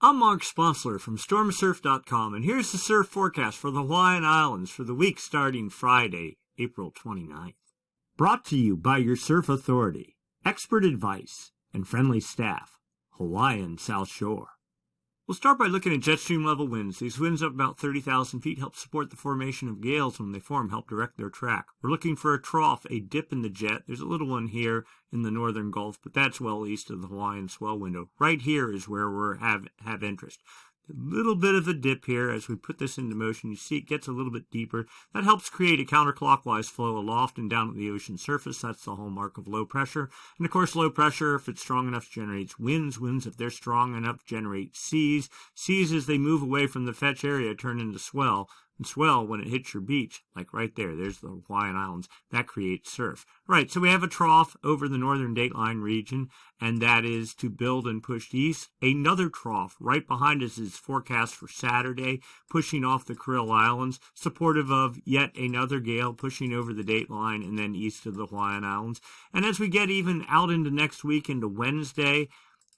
I'm Mark Sponsler from StormSurf.com, and here's the surf forecast for the Hawaiian Islands for the week starting Friday, April 29th. Brought to you by your surf authority, expert advice, and friendly staff, Hawaiian South Shore. We'll start by looking at jet stream level winds. These winds up about 30,000 feet help support the formation of gales when they form, help direct their track. We're looking for a trough, a dip in the jet. There's a little one here in the northern Gulf, but that's well east of the Hawaiian swell window. Right here is where we have interest. A little bit of a dip here as we put this into motion. You see it gets a little bit deeper. That helps create a counterclockwise flow aloft and down at the ocean surface. That's the hallmark of low pressure. And of course, low pressure, if it's strong enough, generates winds. Winds, if they're strong enough, generate seas. Seas, as they move away from the fetch area, turn into swell. And swell, when it hits your beach, like right there, there's the Hawaiian Islands, that creates surf. Right, so we have a trough over the northern dateline region, and that is to build and push east. Another trough right behind us is forecast for Saturday, pushing off the Kuril Islands, supportive of yet another gale pushing over the dateline and then east of the Hawaiian Islands. And as we get even out into next week, into Wednesday,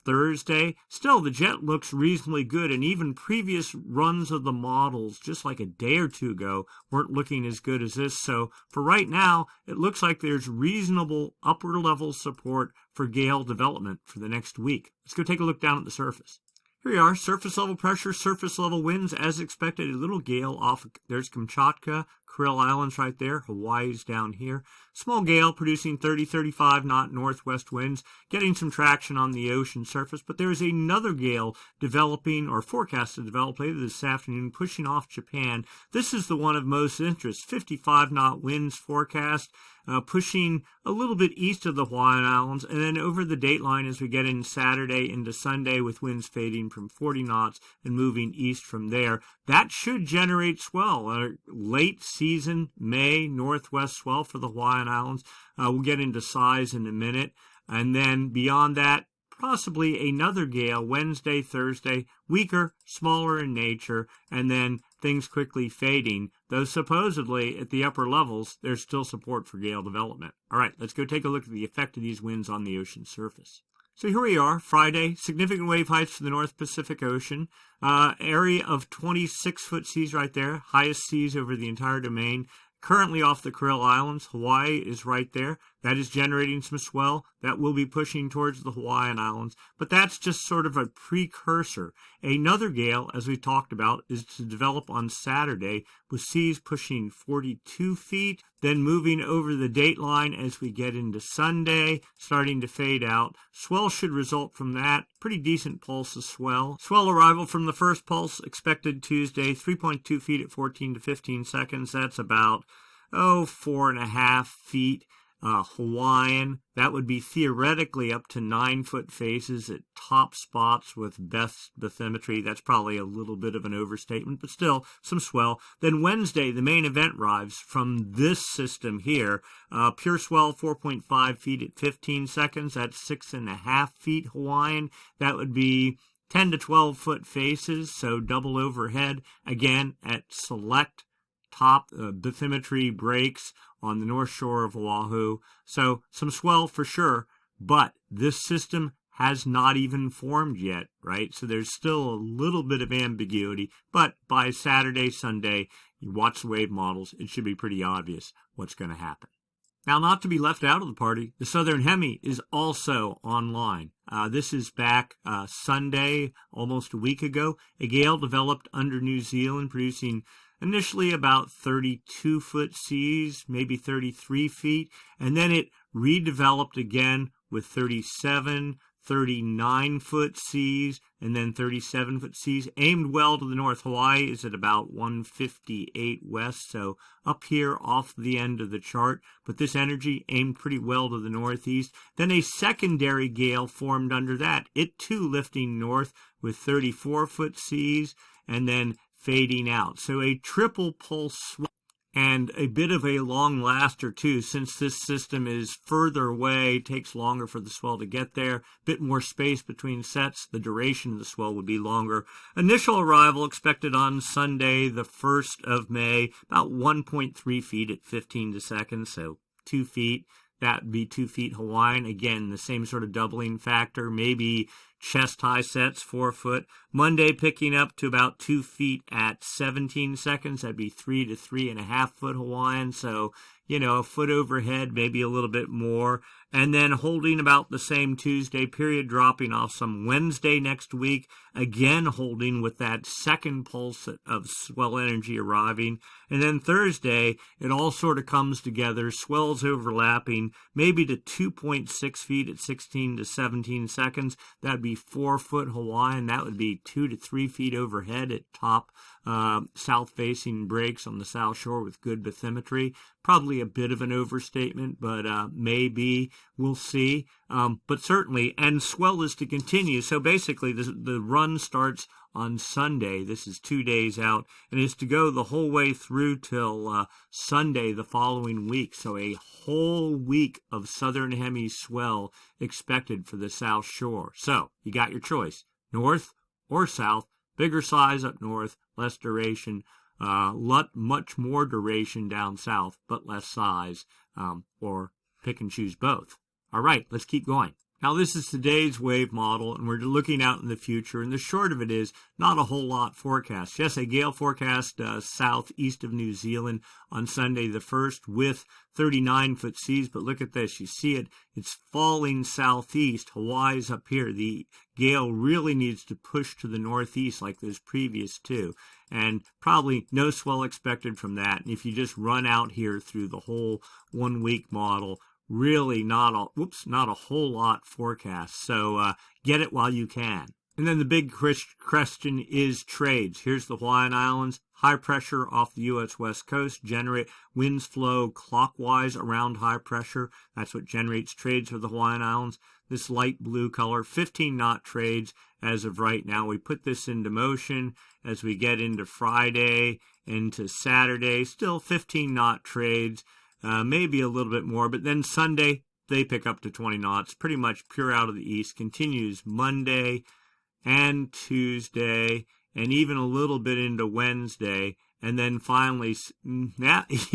Thursday, still the jet looks reasonably good, and even previous runs of the models just like a day or two ago weren't looking as good as this. So for right now, it looks like there's reasonable upper level support for gale development for the next week. Let's go take a look down at the surface. Here we are, surface level pressure, surface level winds. As expected, a little gale off. There's Kamchatka, Kuril Islands right there. Hawaii's down here. Small gale producing 30-35 knot northwest winds, getting some traction on the ocean surface. But there is another gale developing, or forecast to develop later this afternoon, pushing off Japan. This is the one of most interest. 55 knot winds forecast. Pushing a little bit east of the Hawaiian Islands, and then over the dateline as we get in Saturday into Sunday with winds fading from 40 knots and moving east from there. That should generate swell, a late season May northwest swell for the Hawaiian Islands. We'll get into size in a minute. And then beyond that, possibly another gale Wednesday, Thursday, weaker, smaller in nature, and then things quickly fading, though supposedly at the upper levels, there's still support for gale development. All right, let's go take a look at the effect of these winds on the ocean surface. So here we are, Friday, significant wave heights for the North Pacific Ocean, area of 26-foot seas right there, highest seas over the entire domain. Currently off the Kuril Islands, Hawaii is right there. That is generating some swell. That will be pushing towards the Hawaiian Islands. But that's just sort of a precursor. Another gale, as we talked about, is to develop on Saturday with seas pushing 42 feet, then moving over the dateline as we get into Sunday, starting to fade out. Swell should result from that. Pretty decent pulse of swell. Swell arrival from the first pulse expected Tuesday, 3.2 feet at 14 to 15 seconds. That's about 4.5 feet. Hawaiian, that would be theoretically up to 9-foot faces at top spots with best bathymetry. That's probably a little bit of an overstatement, but still some swell. Then Wednesday, the main event arrives from this system here. Pure swell, 4.5 feet at 15 seconds. That's 6.5 feet Hawaiian. That would be 10 to 12-foot faces, so double overhead, again at select top bathymetry breaks on the north shore of Oahu. So some swell for sure, but this system has not even formed yet, right? So there's still a little bit of ambiguity, but by Saturday, Sunday, you watch the wave models, it should be pretty obvious what's going to happen. Now, not to be left out of the party, the Southern Hemi is also online. This is back Sunday, almost a week ago. A gale developed under New Zealand, producing initially about 32-foot seas, maybe 33 feet, and then it redeveloped again with 37, 39-foot seas, and then 37-foot seas, aimed well to the north. Hawaii is at about 158 west, so up here off the end of the chart, but this energy aimed pretty well to the northeast. Then a secondary gale formed under that, it too lifting north with 34-foot seas, and then fading out. So a triple pulse swell and a bit of a long laster too, since this system is further away, takes longer for the swell to get there, bit more space between sets, the duration of the swell would be longer. Initial arrival expected on Sunday, the 1st of May, about 1.3 feet at 15 seconds, so 2 feet. that would be 2 feet Hawaiian. Again, the same sort of doubling factor, maybe chest-high sets, 4 foot. Monday picking up to about 2 feet at 17 seconds. That'd be 3 to 3.5 foot Hawaiian. So, a foot overhead, maybe a little bit more. And then holding about the same Tuesday period, dropping off some Wednesday next week, again holding with that second pulse of swell energy arriving. And then Thursday, it all sort of comes together, swells overlapping, maybe to 2.6 feet at 16 to 17 seconds. That'd be 4 foot Hawaiian. That would be 2 to 3 feet overhead at top south-facing breaks on the South Shore with good bathymetry. Probably a bit of an overstatement, but maybe. We'll see. But certainly, and swell is to continue. So basically, the run starts on Sunday. This is 2 days out, and is to go the whole way through till Sunday the following week. So a whole week of southern hemi swell expected for the South Shore. So you got your choice, north or south. Bigger size up north, less duration. Much more duration down south, but less size, or pick and choose both. All right, let's keep going. Now, this is today's wave model, and we're looking out in the future, and the short of it is not a whole lot forecast. Yes, a gale forecast southeast of New Zealand on Sunday the 1st with 39-foot seas, but look at this. You see it. It's falling southeast. Hawaii's up here. The gale really needs to push to the northeast like those previous two, and probably no swell expected from that. And if you just run out here through the whole 1 week model, really not a whole lot forecast. So get it while you can. And then the big question is trades. Here's the Hawaiian Islands. High pressure off the U.S. West Coast. Winds flow clockwise around high pressure. That's what generates trades for the Hawaiian Islands. This light blue color, 15-knot trades as of right now. We put this into motion as we get into Friday, into Saturday. Still 15-knot trades. Maybe a little bit more, but then Sunday, they pick up to 20 knots, pretty much pure out of the east, continues Monday and Tuesday, and even a little bit into Wednesday, and then finally,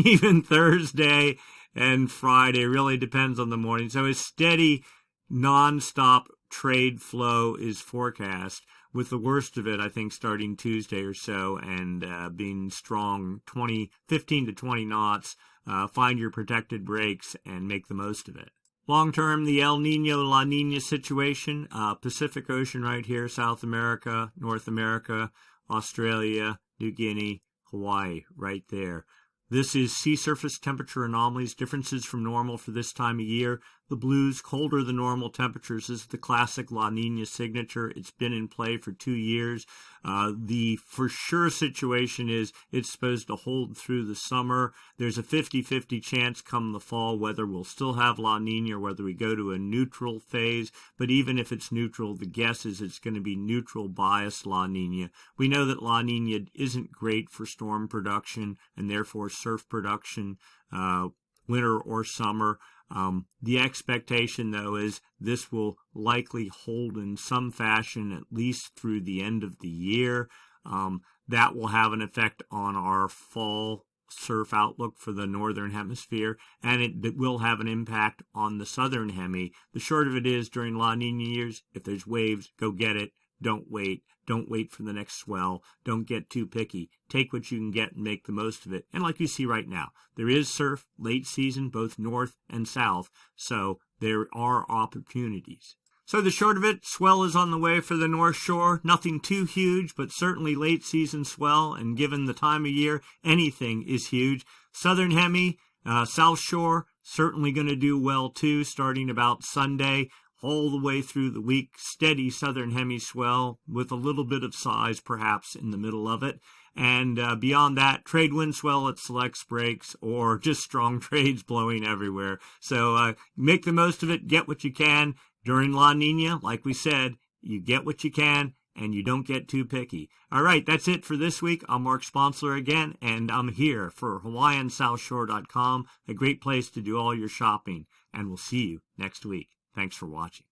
even Thursday and Friday, really depends on the morning. So a steady, non-stop trade flow is forecast, with the worst of it, I think, starting Tuesday or so, and being strong, 15 to 20 knots. Find your protected breaks and make the most of it. Long term, the El Nino La Nina situation, Pacific Ocean right here, South America, North America, Australia, New Guinea, Hawaii right there. This is sea surface temperature anomalies, differences from normal for this time of year. The blues, colder than normal temperatures. This is the classic La Nina signature. It's been in play for 2 years. The for sure situation is it's supposed to hold through the summer. There's a 50-50 chance come the fall whether we'll still have La Nina or whether we go to a neutral phase. But even if it's neutral, the guess is it's going to be neutral biased La Nina. We know that La Nina isn't great for storm production and therefore surf production, winter or summer. The expectation, though, is this will likely hold in some fashion at least through the end of the year. That will have an effect on our fall surf outlook for the northern hemisphere, and it will have an impact on the southern hemi. The short of it is, during La Nina years, if there's waves, go get it. Don't wait. Don't wait for the next swell. Don't get too picky. Take what you can get and make the most of it. And like you see right now, there is surf late season, both north and south, so there are opportunities. So the short of it, swell is on the way for the North Shore. Nothing too huge, but certainly late season swell, and given the time of year, anything is huge. Southern hemi, South Shore, certainly going to do well too, starting about Sunday. All the way through the week, steady southern hemi swell with a little bit of size perhaps in the middle of it. And beyond that, trade wind swell at select breaks or just strong trades blowing everywhere. So make the most of it, get what you can. During La Nina, like we said, you get what you can and you don't get too picky. All right, that's it for this week. I'm Mark Sponsler again, and I'm here for HawaiianSouthShore.com, a great place to do all your shopping. And we'll see you next week. Thanks for watching.